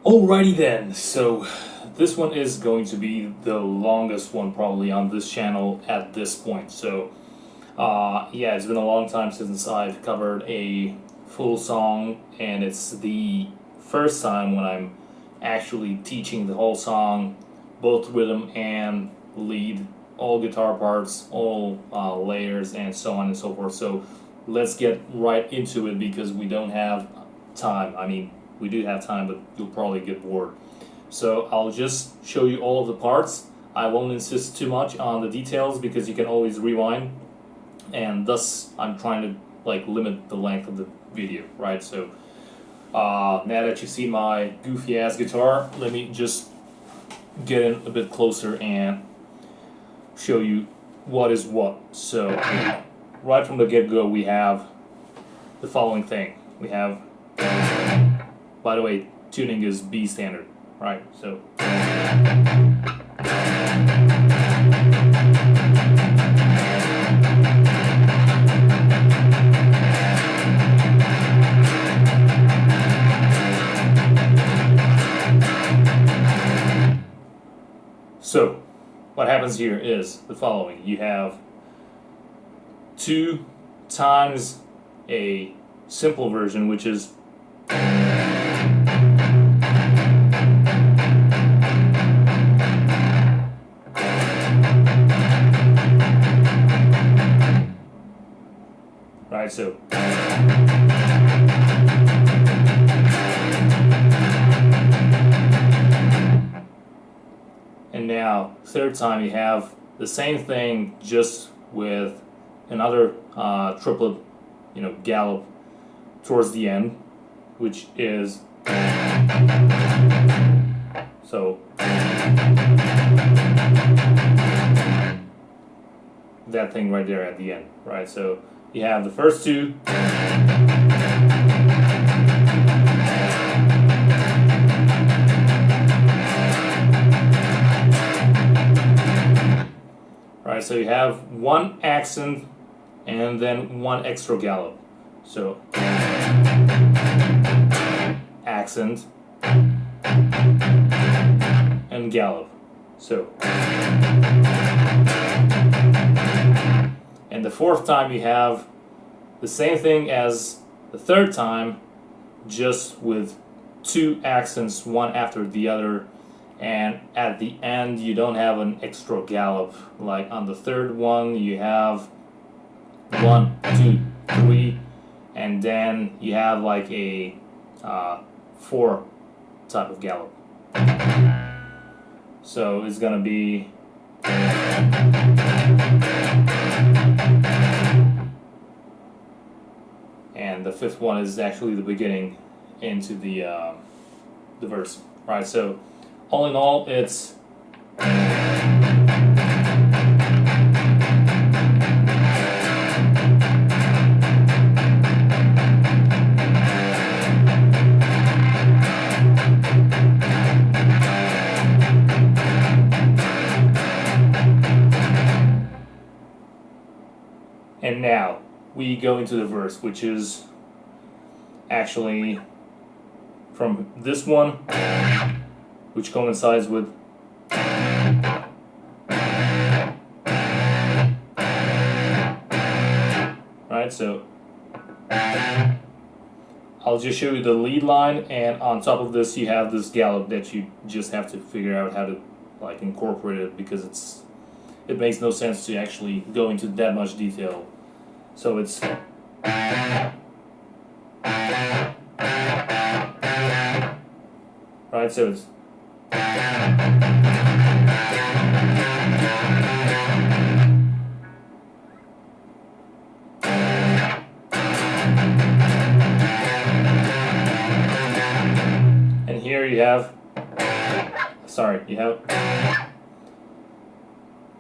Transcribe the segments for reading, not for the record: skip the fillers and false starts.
Alrighty then, so this one is going to be the longest one probably on this channel at this point. So yeah, it's been a long time since I've covered a full song, and it's the first time when I'm actually teaching the whole song, both rhythm and lead, all guitar parts, all layers, and so on and so forth. So let's get right into it because we don't have time. I mean, we do have time, but you'll probably get bored. So I'll just show you all of the parts. I won't insist too much on the details because you can always rewind, and thus I'm trying to limit the length of the video, right? So now that you see my goofy ass guitar, let me just get in a bit closer and show you what is what. So right from the get-go we have the following thing. We have, by the way, tuning is B standard, right? So So what happens here is the following. You have 2 times a simple version, which is right, so and now third time you have the same thing, just with another triplet, gallop towards the end, which is so that thing right there at the end, right? So you have the first 2, right? So you have 1 accent and then 1 extra gallop. So accent and gallop. So and the 4th time you have the same thing as the 3rd time, just with 2 accents, one after the other, and at the end you don't have an extra gallop. Like on the 3rd one you have 1, 2, 3, and then you have like a 4 type of gallop. So it's gonna be and the 5th one is actually the beginning into the verse, right? So all in all, it's and now we go into the verse, which is actually from this one, which coincides with right. So I'll just show you the lead line, and on top of this you have this gallop that you just have to figure out how to incorporate it, because it makes no sense to actually go into that much detail. So it's right, so it's and here you have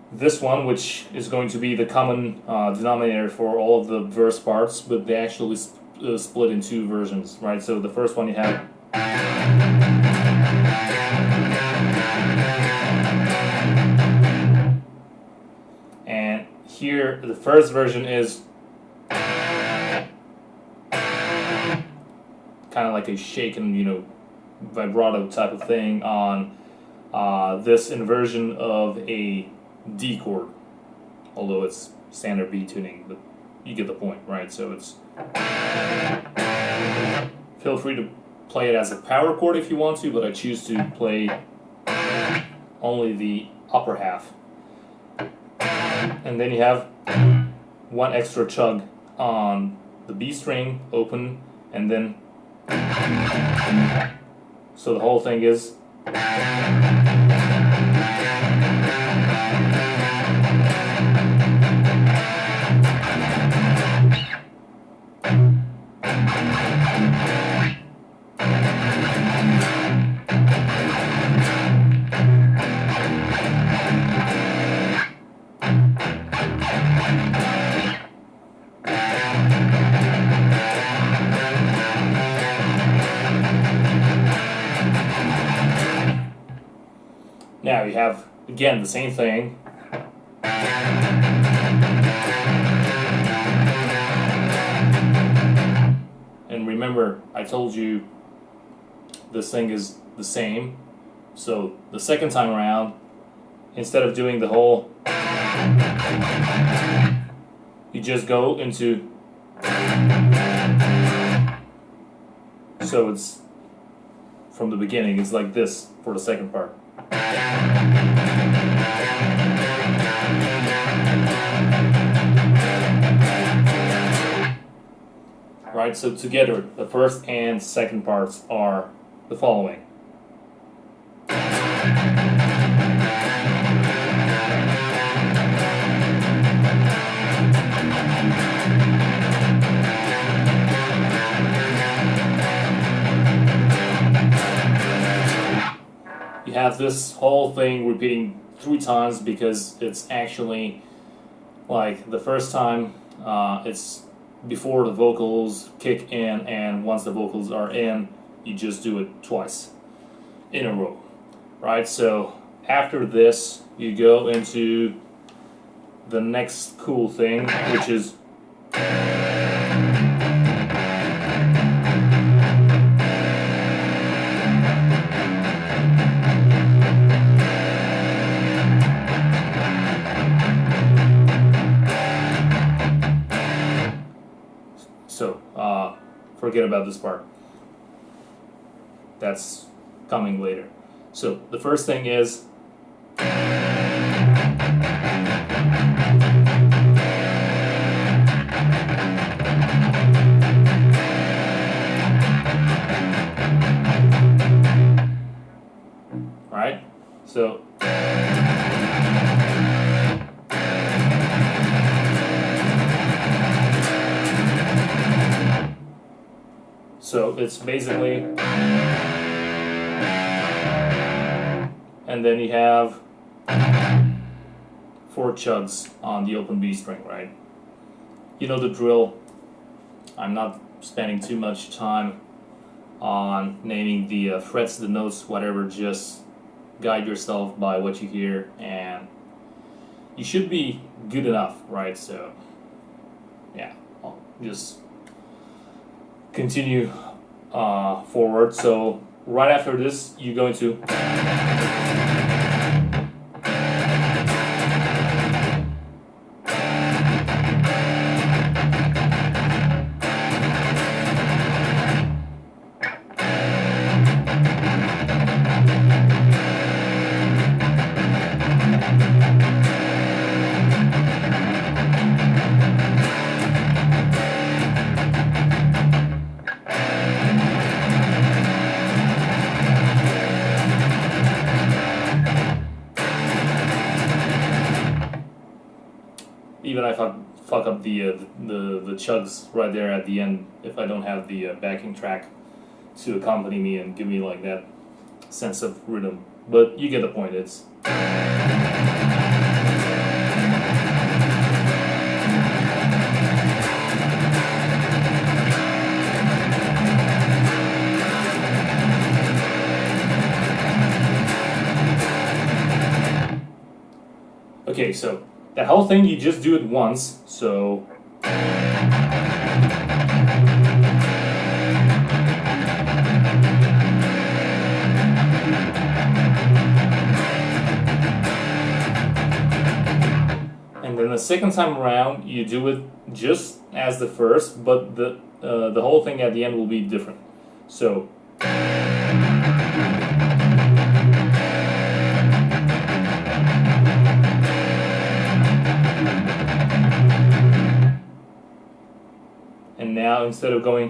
this one, which is going to be the common denominator for all of the verse parts, but they actually split in 2 versions, right? So the first one you have and here the first version is kind of like a shaken, vibrato type of thing on this inversion of a D chord, although it's standard B tuning, but you get the point, right? So it's, feel free to play it as a power chord if you want to, but I choose to play only the upper half. And then you have one extra chug on the B string, open, and then so the whole thing is now you have, again, the same thing. And remember, I told you this thing is the same. So the second time around, instead of doing the whole, you just go into, so it's from the beginning, it's like this for the second part. Right, so together, the first and second parts are the following. You have this whole thing repeating 3 times because it's actually like the first time it's before the vocals kick in, and once the vocals are in, you just do it twice in a row, right? So after this, you go into the next cool thing, which is forget about this part. That's coming later. So the first thing is right? So it's basically, and then you have 4 chugs on the open B string, right? You know the drill. I'm not spending too much time on naming the frets, the notes, whatever. Just guide yourself by what you hear, and you should be good enough, right? So yeah, I'll just continue forward. So right after this, you're going to even if I fuck up the chugs right there at the end, if I don't have the backing track to accompany me and give me like that sense of rhythm. But you get the point. It's okay, so that whole thing, you just do it once, so the second time around, you do it just as the first, but the whole thing at the end will be different. So. And now instead of going,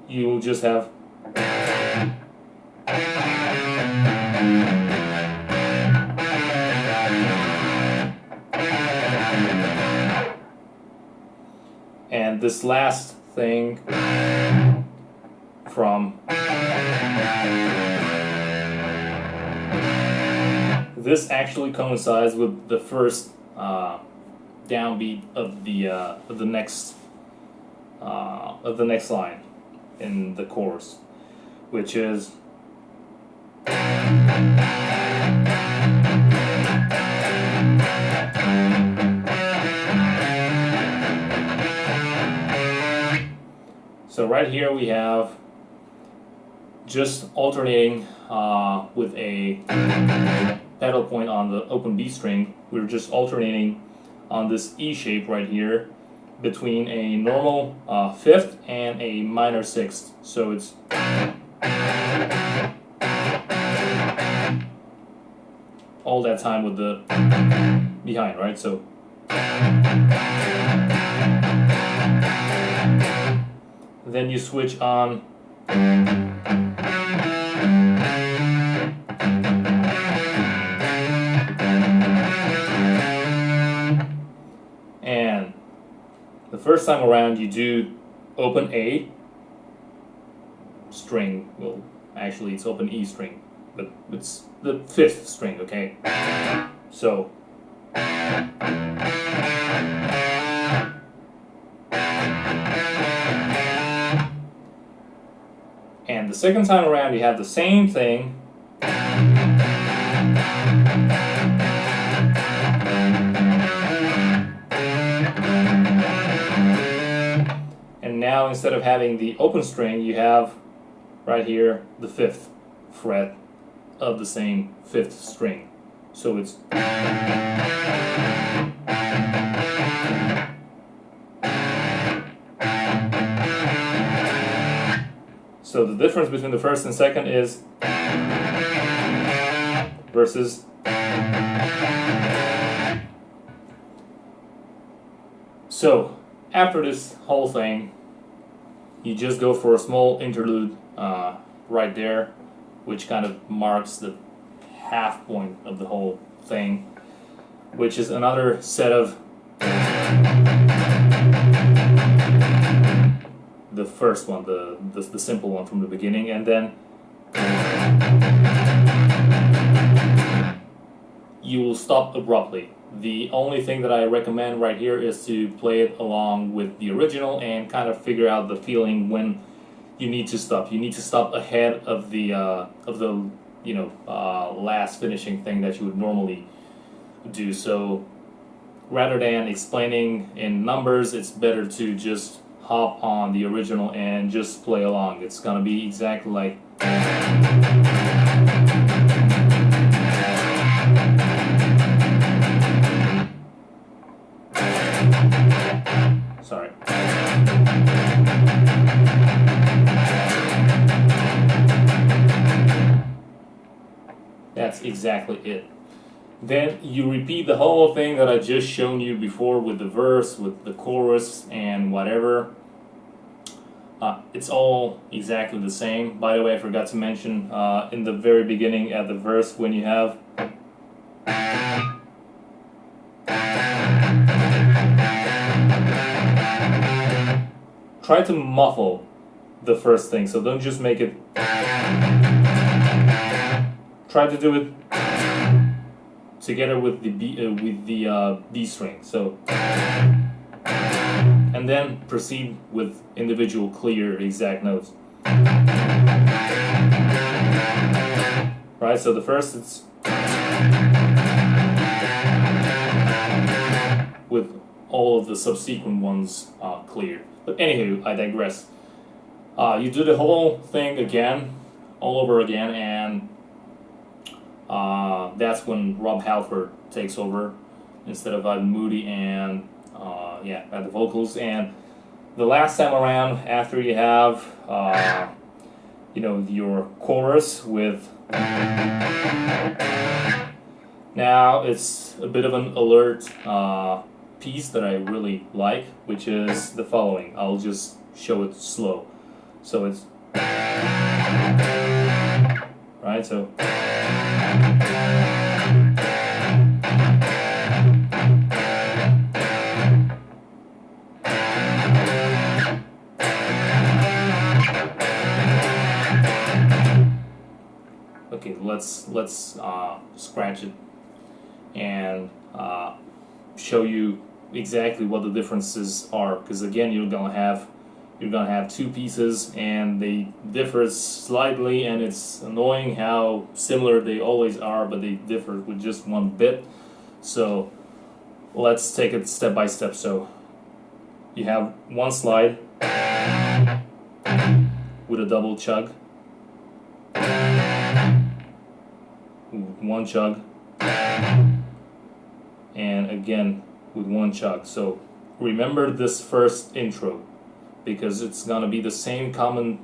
you will just have. And this last thing from this actually coincides with the first downbeat of the next line in the chorus, which is. So right here we have just alternating with a pedal point on the open B string. We're just alternating on this E shape right here between a normal fifth and a minor sixth. So it's all that time with the behind, right? So then you switch on and the first time around you do open A string. Well, actually it's open E string, but it's the fifth string, okay? So and the second time around you have the same thing, and now instead of having the open string you have right here the fifth fret of the same fifth string. So it's so the difference between the first and second is versus. So after this whole thing, you just go for a small interlude right there, which kind of marks the half point of the whole thing, which is another set of the first one, the simple one from the beginning, and then you will stop abruptly. The only thing that I recommend right here is to play it along with the original and kind of figure out the feeling when you need to stop. You need to stop ahead of the last finishing thing that you would normally do. So rather than explaining in numbers, it's better to just hop on the original and just play along. It's gonna be exactly like. Sorry. That's exactly it. Then you repeat the whole thing that I just shown you before with the verse, with the chorus, and whatever. It's all exactly the same. By the way, I forgot to mention in the very beginning at the verse when you have try to muffle the first thing, so don't just make it. Try to do it together with the B string. So, and then proceed with individual clear exact notes. Right. So the first it's with all of the subsequent ones clear. But anywho, I digress. You do the whole thing again, all over again, and that's when Rob Halford takes over instead of Ivan Moody and at the vocals. And the last time around, after you have your chorus with, now it's a bit of an alert piece that I really like, which is the following. I'll just show it slow. So it's right. So okay, let's scratch it and show you exactly what the differences are, because again you're gonna have two pieces and they differ slightly, and it's annoying how similar they always are, but they differ with just one bit. So let's take it step by step. So you have one slide with a double chug, one chug, and again with one chug. So remember this first intro, because it's gonna be the same common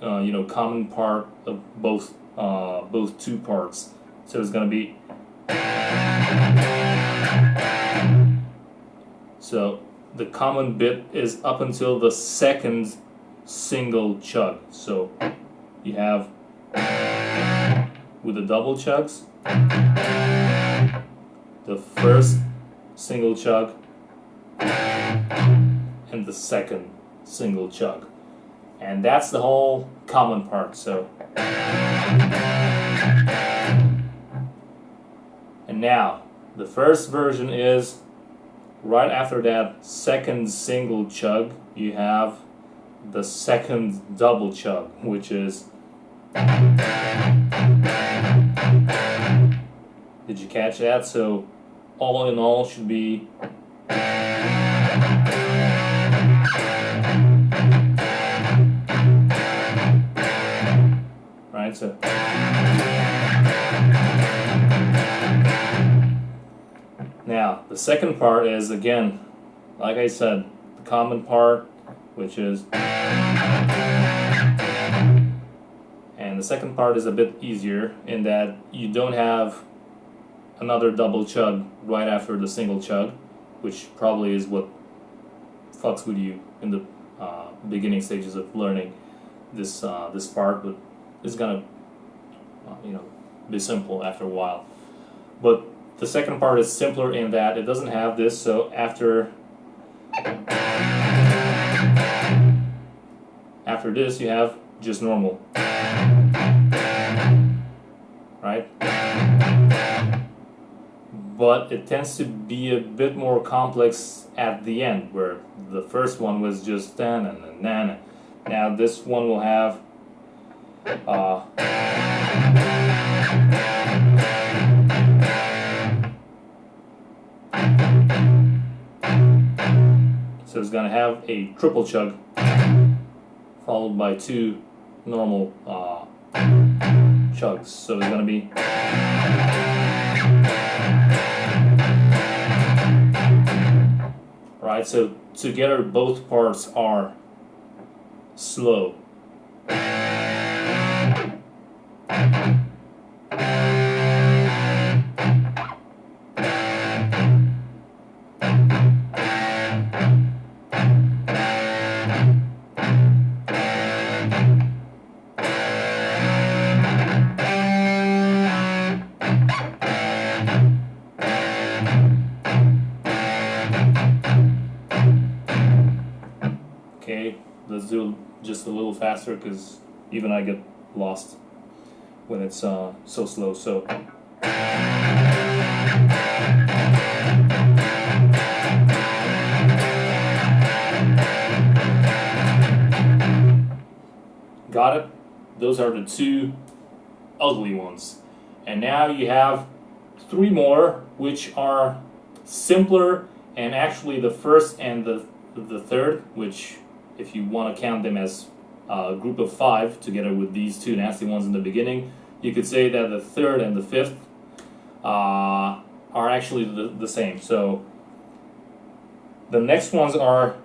part of both two parts. So it's gonna be, so the common bit is up until the second single chug. So you have with the double chugs, the first single chug and the second single chug, and that's the whole common part. So and now the first version is right after that second single chug, you have the second double chug, which is, did you catch that? So all in all should be right. So now the second part is, again, like I said, the common part, which is, and the second part is a bit easier in that you don't have another double chug right after the single chug, which probably is what fucks with you in the beginning stages of learning this part, but it's gonna be simple after a while. But the second part is simpler in that it doesn't have this. So after this you have just normal, right? But it tends to be a bit more complex at the end, where the first one was just dan and nan. Now this one will have so it's gonna have a triple chug followed by two normal chugs. So it's gonna be right. So together both parts are slow. Okay, let's do it just a little faster, because even I get lost when it's so slow. So got it? Those are the two ugly ones. And now you have three more which are simpler, and actually the first and the third, which, if you want to count them as a group of five together with these two nasty ones in the beginning, you could say that the third and the fifth are actually the same. So the next ones are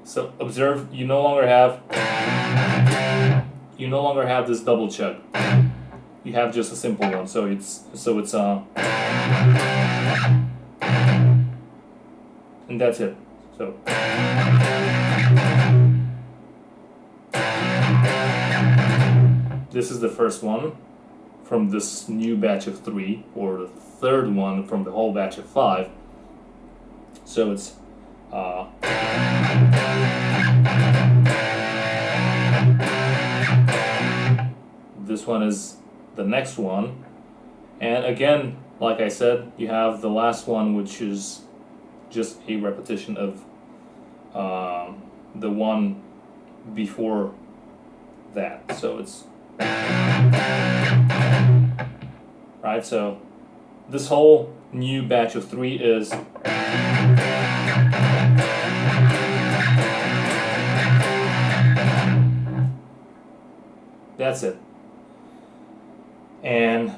so observe, you no longer have this double chug. You have just a simple one. So it's and that's it. So this is the first one from this new batch of 3, or the third one from the whole batch of 5. So it's this one is the next one, and again, like I said, you have the last one, which is just a repetition of the one before that. So it's right. So this whole new batch of 3 is that's it. And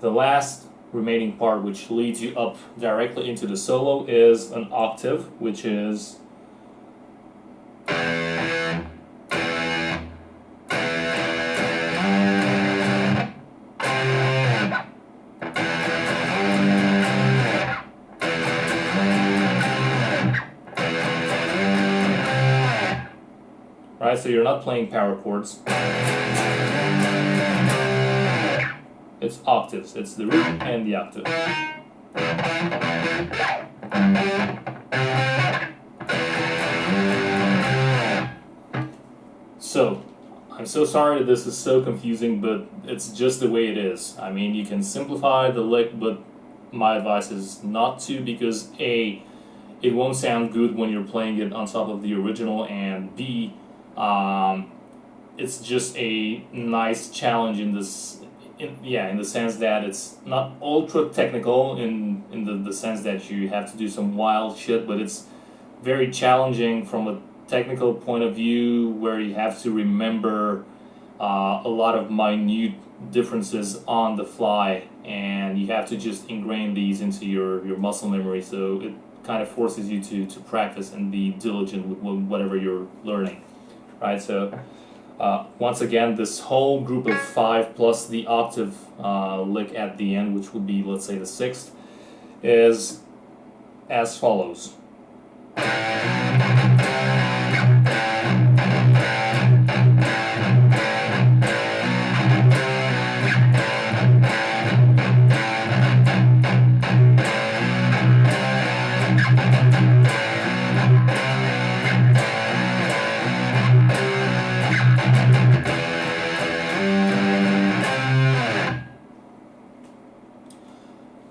the last remaining part, which leads you up directly into the solo, is an octave, which is right. So you're not playing power chords. It's octaves. It's the root and the octave. So, I'm so sorry that this is so confusing, but it's just the way it is. I mean, you can simplify the lick, but my advice is not to, because A, it won't sound good when you're playing it on top of the original, and B, it's just a nice challenge in this. In the sense that it's not ultra technical in the sense that you have to do some wild shit, but it's very challenging from a technical point of view, where you have to remember a lot of minute differences on the fly, and you have to just ingrain these into your muscle memory. So it kind of forces you to practice and be diligent with whatever you're learning, right? So once again, this whole group of 5 plus the octave lick at the end, which would be, let's say, the 6th, is as follows.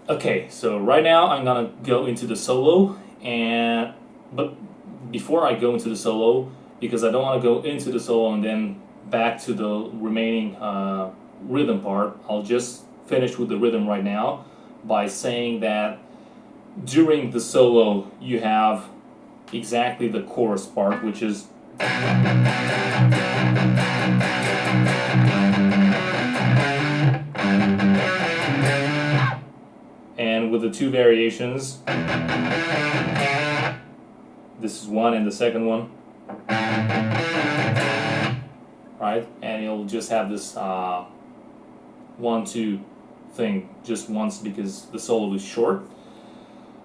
Okay, so right now I'm gonna go into the solo, but before I go into the solo, because I don't want to go into the solo and then back to the remaining rhythm part, I'll just finish with the rhythm right now by saying that during the solo you have exactly the chorus part, which is and with the 2 variations, this is one and the second one, right? And you'll just have this 1-2 thing just once, because the solo is short.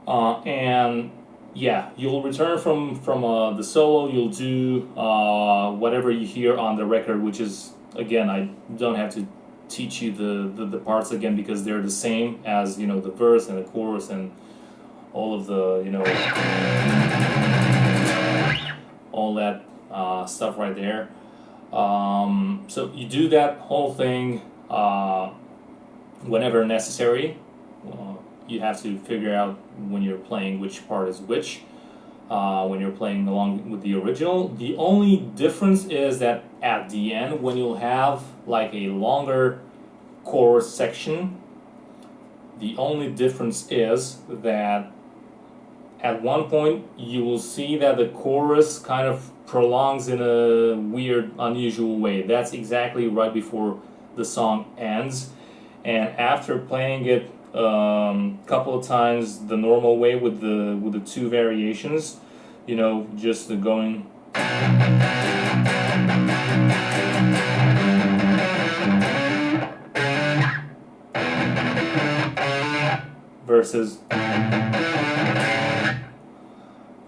And yeah, you'll return from the solo. You'll do whatever you hear on the record, which is, again, I don't have to teach you the parts again, because they're the same as, you know, the verse and the chorus and all of the, you know, all that stuff right there. So you do that whole thing whenever necessary. You have to figure out when you're playing which part is which, when you're playing along with the original. The only difference is that at the end, when you'll have like a longer chorus section, the only difference is that at one point you will see that the chorus kind of prolongs in a weird, unusual way. That's exactly right before the song ends. And after playing it couple of times the normal way with the two variations, you know, just going versus,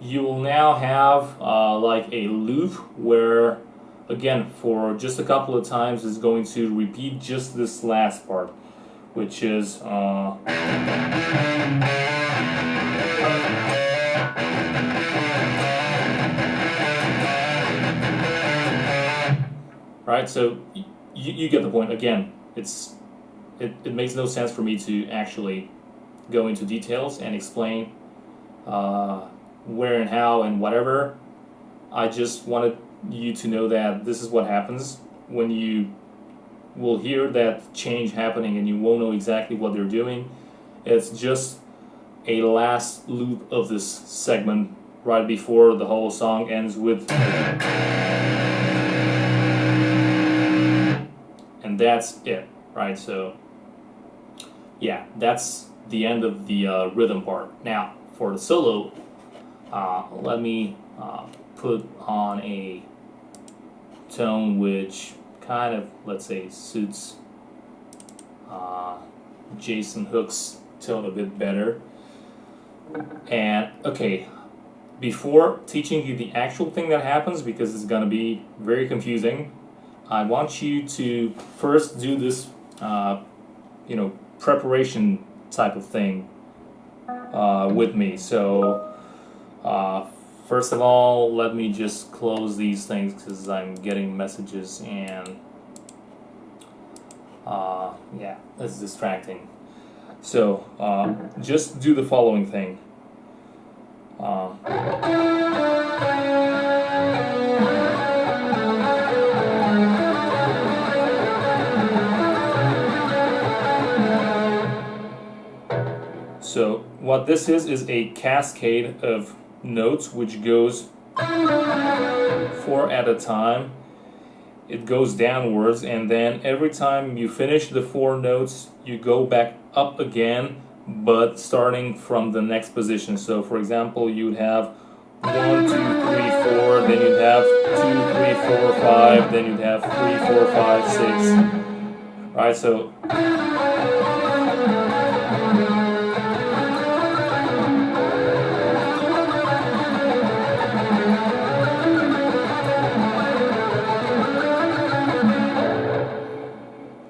you will now have like a loop where, again, for just a couple of times it's going to repeat just this last part, which is right. So you get the point. Again, it makes no sense for me to actually go into details and explain where and how and whatever. I just wanted you to know that this is what happens when you will hear that change happening and you won't know exactly what they're doing. It's just a last loop of this segment right before the whole song ends with, and that's it, right? So yeah, that's the end of the rhythm part. Now for the solo, let me put on a tone which kind of, let's say, suits Jason Hook's tone a bit better. And okay, before teaching you the actual thing that happens, because it's gonna be very confusing, I want you to first do this preparation type of thing with me. So first of all, let me just close these things because I'm getting messages and yeah, it's distracting. So just do the following thing. So what this is a cascade of notes which goes 4 at a time. It goes downwards, and then every time you finish the 4 notes, you go back up again, but starting from the next position. So for example, you'd have 1, 2, 3, 4, then you'd have 2, 3, 4, 5, then you'd have 3, 4, 5, 6. Right, so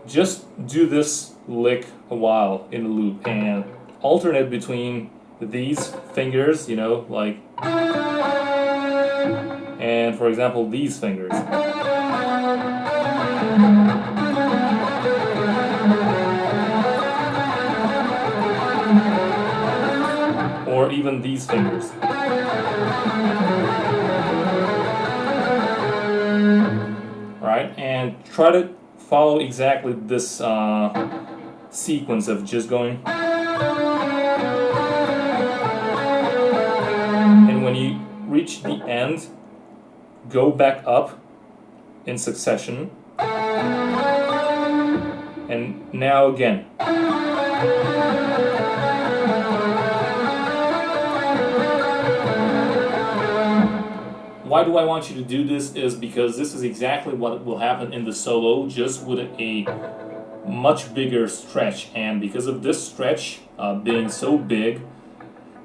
just do this lick a while in a loop and alternate between these fingers, you know, like, and for example these fingers, or even these fingers. Right, and try to follow exactly this sequence of just going, and when you reach the end, go back up in succession, and now again. Why do I want you to do this is because this is exactly what will happen in the solo, just with a much bigger stretch. And because of this stretch being so big,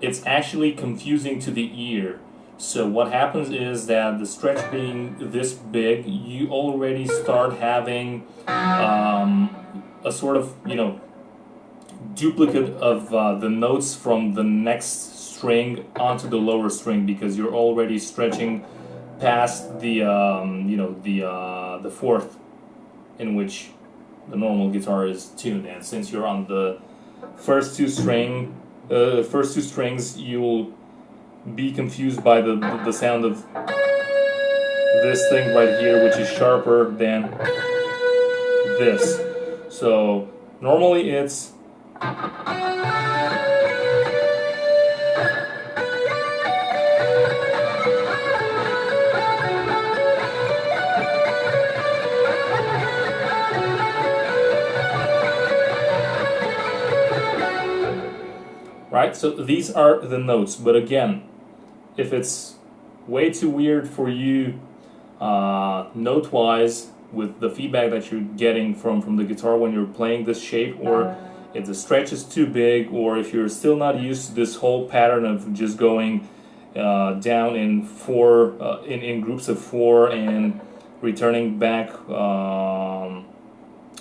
it's actually confusing to the ear. So what happens is that the stretch being this big, you already start having a sort of, duplicate of the notes from the next string onto the lower string, because you're already stretching past the the fourth in which the normal guitar is tuned. And since you're on the first two strings, you'll be confused by the sound of this thing right here, which is sharper than this. So normally it's Alright, so these are the notes, but again, if it's way too weird for you note-wise with the feedback that you're getting from the guitar when you're playing this shape, or if the stretch is too big, or if you're still not used to this whole pattern of just going down in four in groups of four and returning back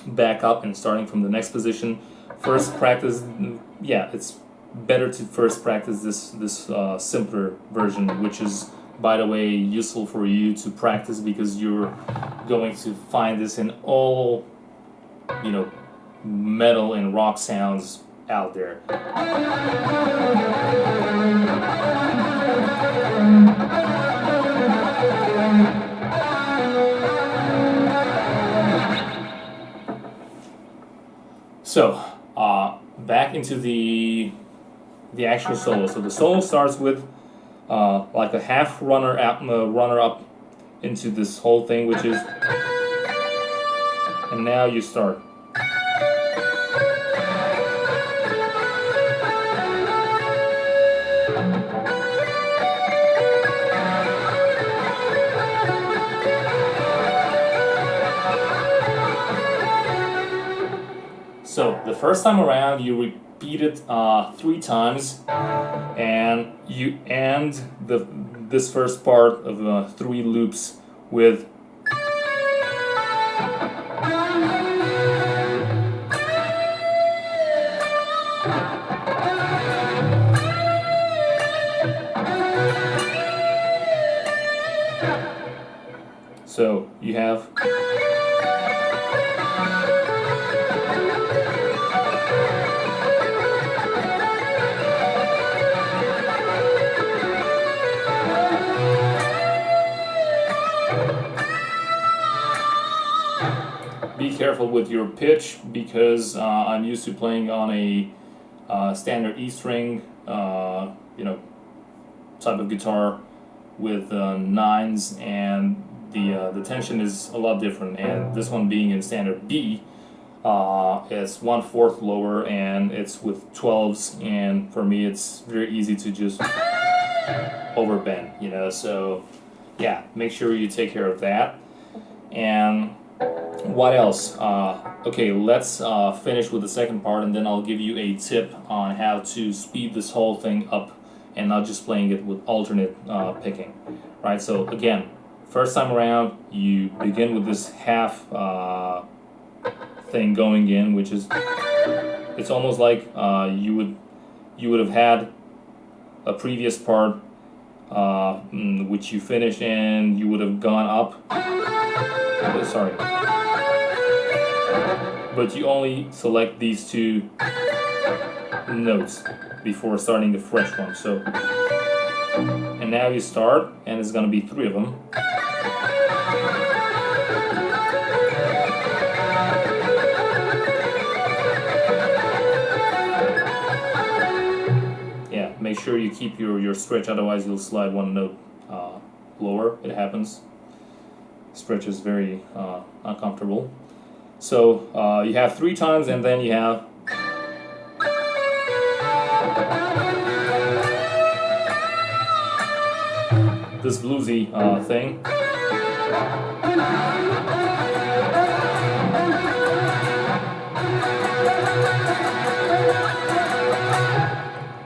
back up and starting from the next position, first practice, yeah, it's better to first practice this simpler version, which is, by the way, useful for you to practice because you're going to find this in all, you know, metal and rock sounds out there. So, back into the actual solo. So the solo starts with like a half runner up into this whole thing, which is, and now you start. So the first time around, you repeat it 3 times, and you end this first part of 3 loops with so you have be careful with your pitch, because I'm used to playing on a standard E string, you know, type of guitar with 9s, and the tension is a lot different. And this one being in standard B, it's 1/4 lower, and it's with 12s. And for me, it's very easy to just overbend, you know. So yeah, make sure you take care of that. And what else? Okay, let's finish with the second part, and then I'll give you a tip on how to speed this whole thing up and not just playing it with alternate picking. Right, so again, first time around, you begin with this half thing going in, which is, it's almost like you would have had a previous part which you finished, and you would have gone up. Oh, sorry. But you only select these 2 notes before starting the fresh one. So, and now you start, and it's gonna be 3 of them. Yeah, make sure you keep your stretch, otherwise you'll slide 1 note lower. It happens. Stretch is very uncomfortable. So you have 3 times, and then you have this bluesy thing.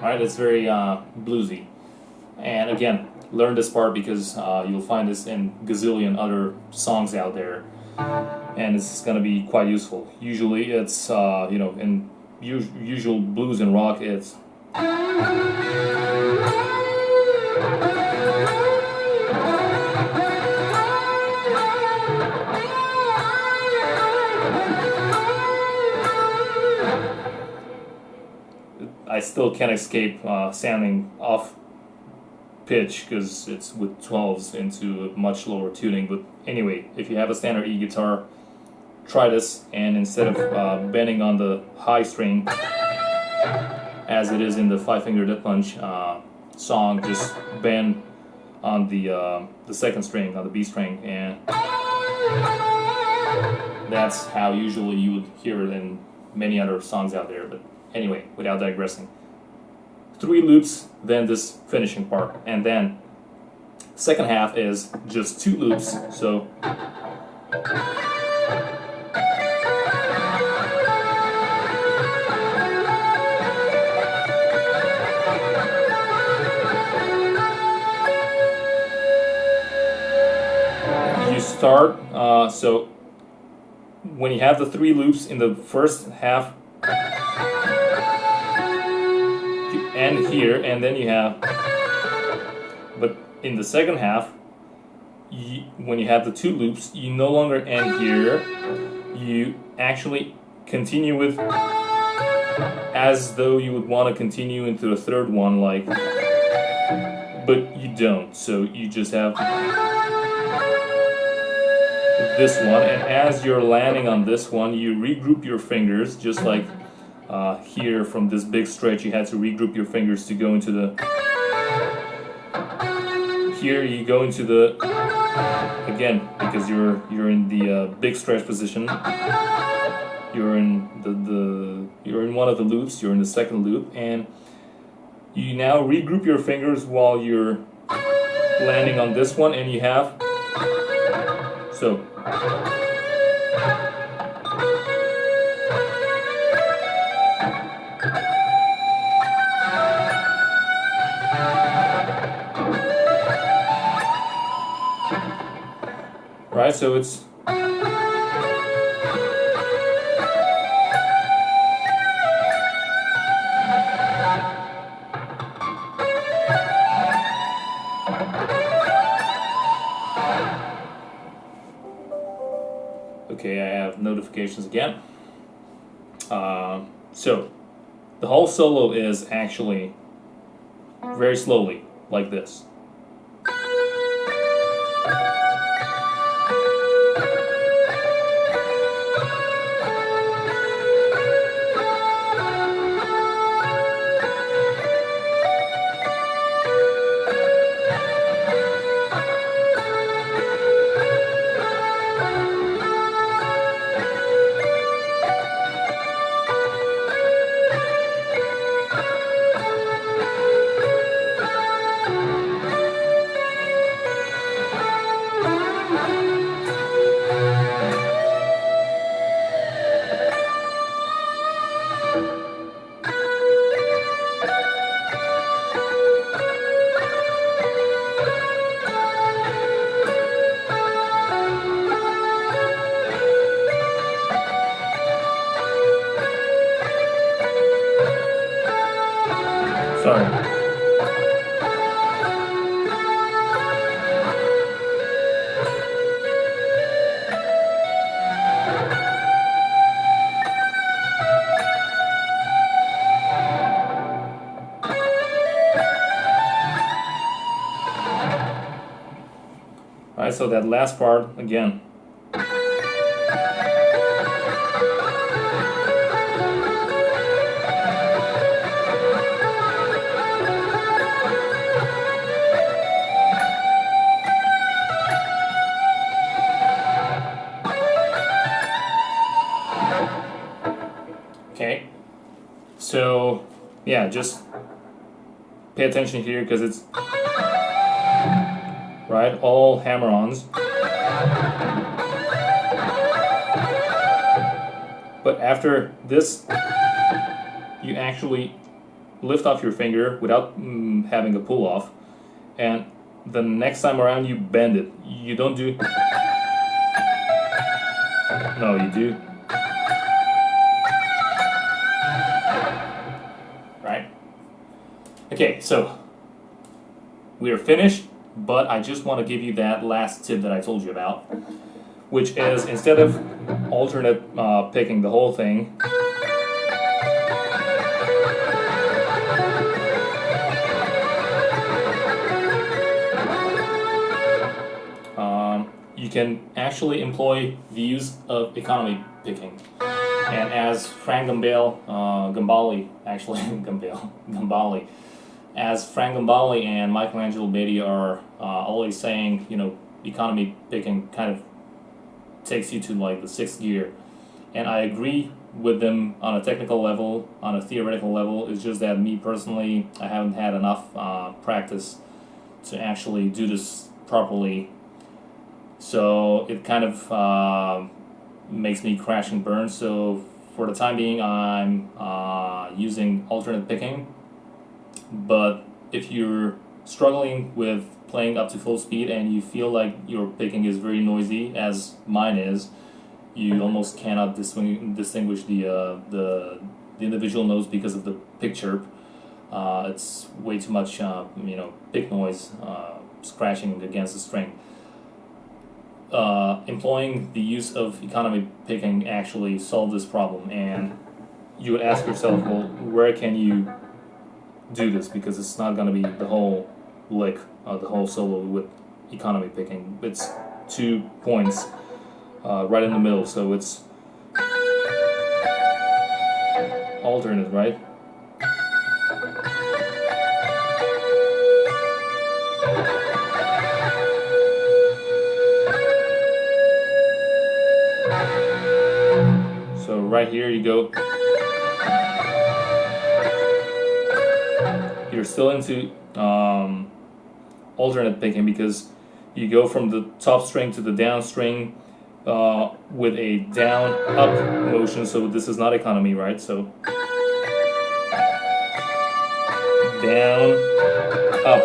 Alright, it's very bluesy. And again, learn this part because you'll find this in gazillion other songs out there, and it's going to be quite useful. Usually it's, you know, in usual blues and rock, it's I still can't escape sounding off pitch because it's with 12s into a much lower tuning. But anyway, if you have a standard E guitar, try this, and instead of bending on the high string as it is in the 5-finger death punch song, just bend on the second string, on the B string, and that's how usually you would hear it in many other songs out there. But anyway, without digressing. 3 loops, then this finishing part, and then second half is just 2 loops. So you start, so when you have the 3 loops in the first half, you end here, and then you have, but in the second half, when you have the 2 loops, you no longer end here, you actually continue with, as though you would want to continue into the third one, like, but you don't, so you just have this one, and as you're landing on this one, you regroup your fingers, just like here from this big stretch, you had to regroup your fingers to go into the, here you go into the, again, because you're in the big stretch position, you're in you're in one of the loops, you're in the second loop, and you now regroup your fingers while you're landing on this one, and you have, so right, so it's okay, I have notifications again. So the whole solo is actually very slowly, like this. Sorry. Alright, so that last part again. Okay, so yeah, just pay attention here because it's right, all hammer-ons. But after this, you actually lift off your finger without having a pull off, and the next time around you bend it. You don't do, no, you do. Right? Okay, so we are finished, but I just want to give you that last tip that I told you about, which is instead of alternate picking the whole thing, you can actually employ the use of economy picking. And as Frank Gambale, actually, Gambale, as Frank Gambale and Michelangelo Beatty are always saying, you know, economy picking kind of takes you to like the 6th gear. And I agree with them on a technical level, on a theoretical level. It's just that me personally, I haven't had enough practice to actually do this properly. So it kind of makes me crash and burn. So for the time being, I'm using alternate picking. But if you're struggling with playing up to full speed and you feel like your picking is very noisy, as mine is, you almost cannot distinguish the individual notes because of the pick chirp. It's way too much, pick noise scratching against the string. Employing the use of economy picking actually solved this problem, and you would ask yourself, well, where can you do this? Because it's not going to be the whole lick, the whole solo with economy picking. It's 2 points right in the middle, so it's alternate, right? So right here you go, you're still into alternate picking because you go from the top string to the down string with a down up motion. So this is not economy, right? So down up.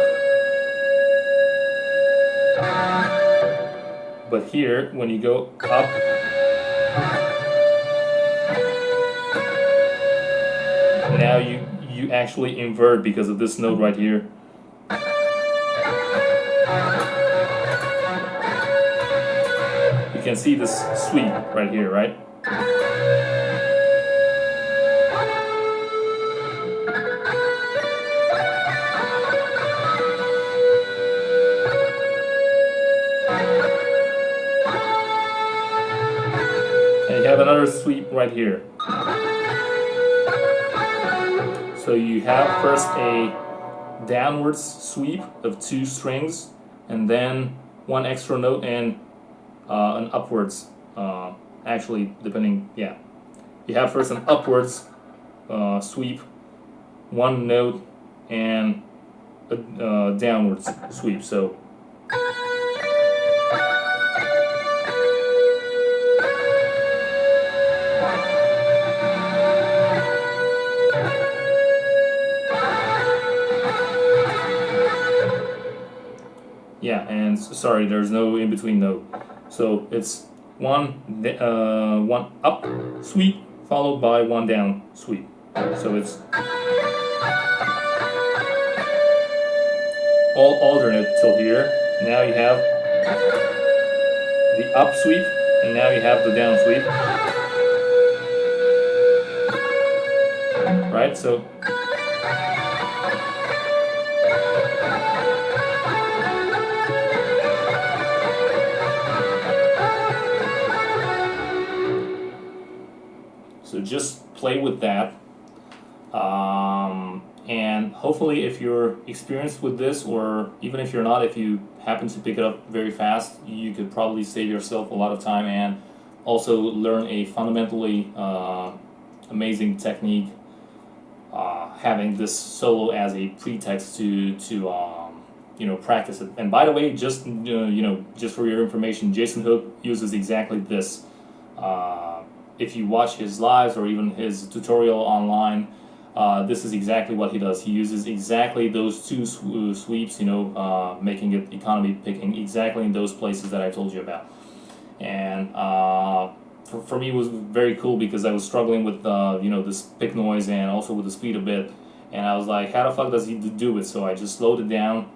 But here when you go up, now you actually invert because of this note right here. You can see this sweep right here, right? And you have another sweep right here. So you have first a downwards sweep of 2 strings, and then 1 extra note and an upwards, actually depending, yeah. You have first an upwards sweep, 1 note, and a downwards sweep. So yeah, and sorry, there's no in between note. So it's one up sweep followed by 1 down sweep. So it's all alternate till here. Now you have the up sweep, and now you have the down sweep. Right? So just play with that, and hopefully if you're experienced with this, or even if you're not, if you happen to pick it up very fast, you could probably save yourself a lot of time and also learn a fundamentally amazing technique, having this solo as a pretext to practice it. And by the way, just just for your information, Jason Hook uses exactly this. If you watch his lives or even his tutorial online, this is exactly what he does. He uses exactly those 2 sweeps, making it economy picking exactly in those places that I told you about. And for me, it was very cool because I was struggling with this pick noise and also with the speed a bit. And I was like, how the fuck does he do it? So I just slowed it down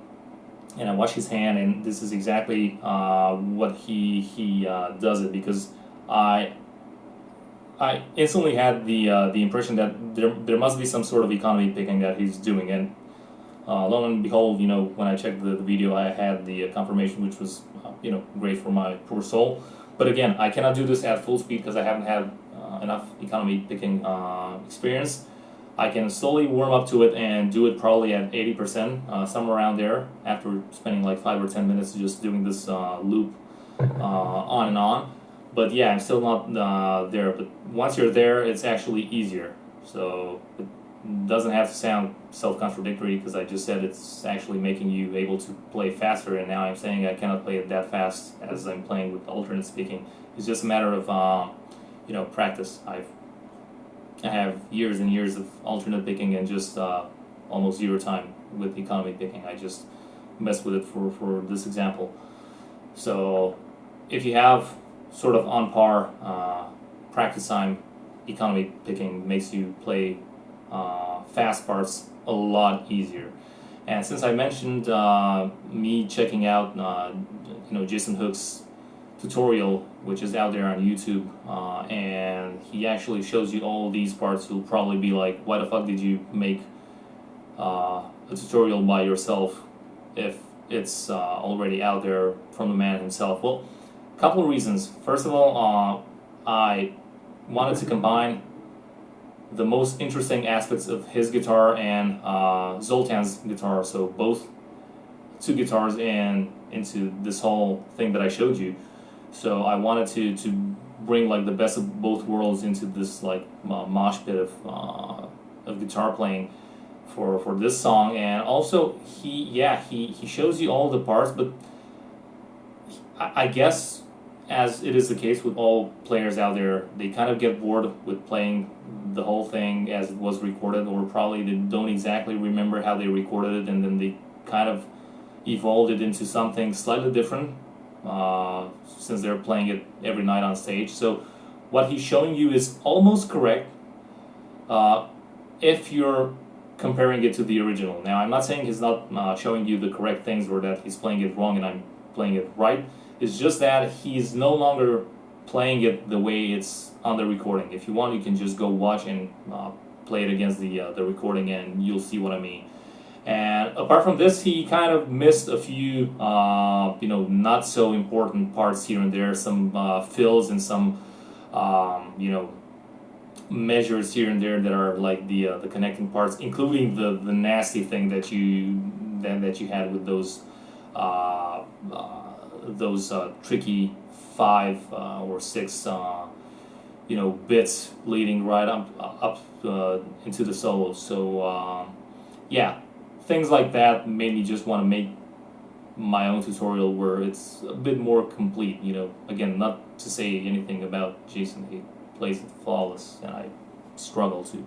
and I watched his hand, and this is exactly what he does it, because I instantly had the impression that there must be some sort of economy picking that he's doing, and lo and behold, when I checked the video, I had the confirmation, which was great for my poor soul. But again, I cannot do this at full speed because I haven't had enough economy picking experience. I can slowly warm up to it and do it probably at 80%, somewhere around there, after spending like 5 or 10 minutes just doing this loop on and on. But yeah, I'm still not there. But once you're there, it's actually easier. So it doesn't have to sound self-contradictory because I just said it's actually making you able to play faster, and now I'm saying I cannot play it that fast as I'm playing with alternate speaking. It's just a matter of practice. I have years and years of alternate picking and just almost zero time with economy picking. I just mess with it for this example. So if you have sort of on par practice time, economy picking makes you play fast parts a lot easier. And since I mentioned me checking out Jason Hook's tutorial, which is out there on YouTube, and he actually shows you all these parts, you'll probably be like, why the fuck did you make a tutorial by yourself if it's already out there from the man himself? Well, a couple of reasons. First of all, I wanted to combine the most interesting aspects of his guitar and Zoltan's guitar, so both two guitars into this whole thing that I showed you. So I wanted to bring like the best of both worlds into this like mosh pit of guitar playing for this song. And also he shows you all the parts, but I guess, as it is the case with all players out there, they kind of get bored with playing the whole thing as it was recorded, or probably they don't exactly remember how they recorded it, and then they kind of evolved it into something slightly different since they're playing it every night on stage. So what he's showing you is almost correct if you're comparing it to the original. Now, I'm not saying he's not showing you the correct things or that he's playing it wrong and I'm playing it right. It's just that he's no longer playing it the way it's on the recording. If you want, you can just go watch and play it against the recording, and you'll see what I mean. And apart from this, he kind of missed a few not so important parts here and there, some fills and some measures here and there that are like the connecting parts, including the nasty thing that you had with those tricky 5 or 6 bits leading right up into the solo. So things like that made me just want to make my own tutorial where it's a bit more complete. Again, not to say anything about Jason, he plays it flawless, and I struggle to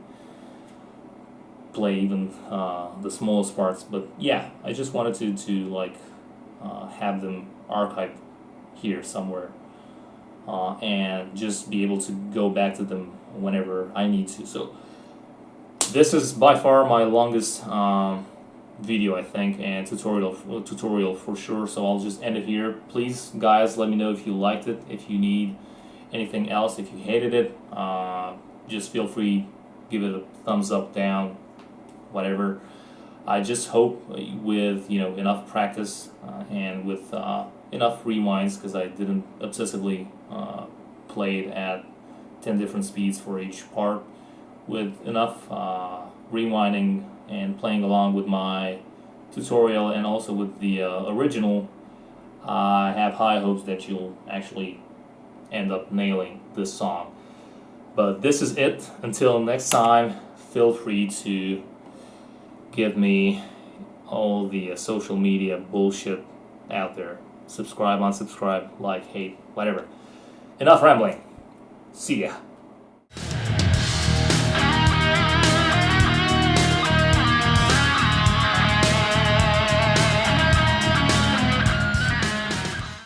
play even the smallest parts. But yeah, I just wanted to have them archived here somewhere, and just be able to go back to them whenever I need to. So this is by far my longest video, I think, and tutorial for sure. So I'll just end it here. Please, guys, let me know if you liked it, if you need anything else, if you hated it. Just feel free, give it a thumbs up, down, whatever. I just hope with enough practice and with enough rewinds, because I didn't obsessively play it at 10 different speeds for each part, with enough rewinding and playing along with my tutorial and also with the original, I have high hopes that you'll actually end up nailing this song. But this is it. Until next time, feel free to give me all the social media bullshit out there. Subscribe, unsubscribe, like, hate, whatever. Enough rambling. See ya.